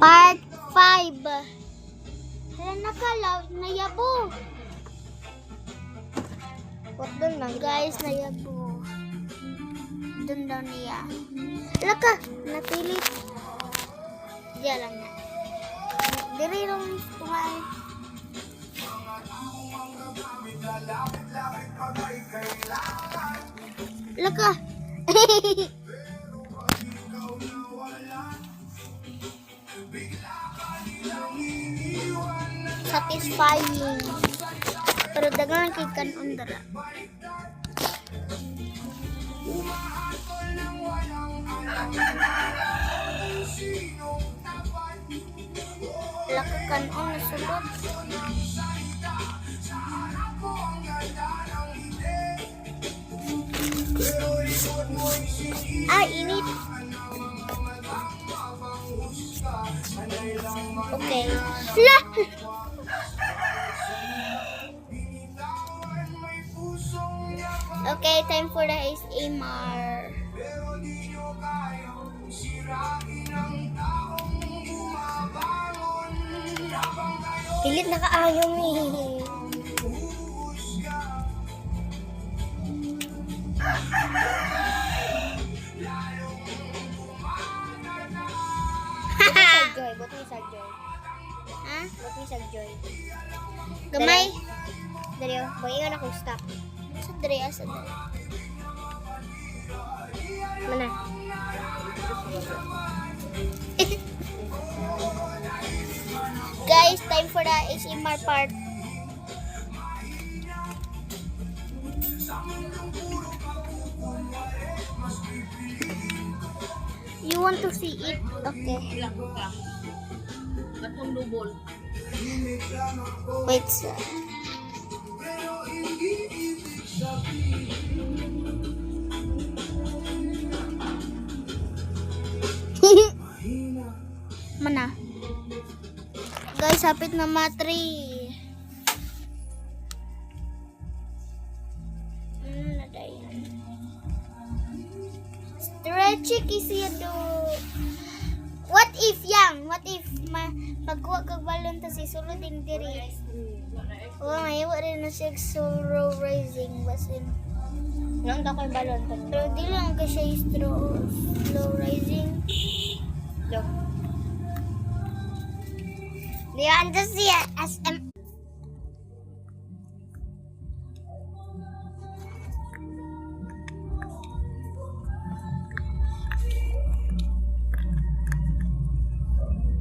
Part 5. Hala nakalaw, nayabo. What doon lang? Guys, nayabo. Doon daw niya. Hala ka, napilit. Diyan lang na. Diri lang kumain. Hala ka. Satisfying. Pero dagan kay kanon dara. Laka kanon na sulod. Init. Okay. La! Okay, time for the ASMR. Pilit na kaayong eh. Joy, buti sa Joy. Ha? Buti sa Joy. Gamay? Dali oh, buhingan akong stop. Sa dre, sa dre. Mana? Guys, time for the ASMR part. You want to see it? Okay. Wait, sir. Mana? Guys, hapit na matri. Nadayan. Stretchy kasi do. What if yang? What if pagkuha kag balon ta si sulod din diri. Oh, may rin na siya slow rising basin. Nang daw ko'y balon ko. Pero di lang ka siya slow rising. Look. Do you want to see it? SM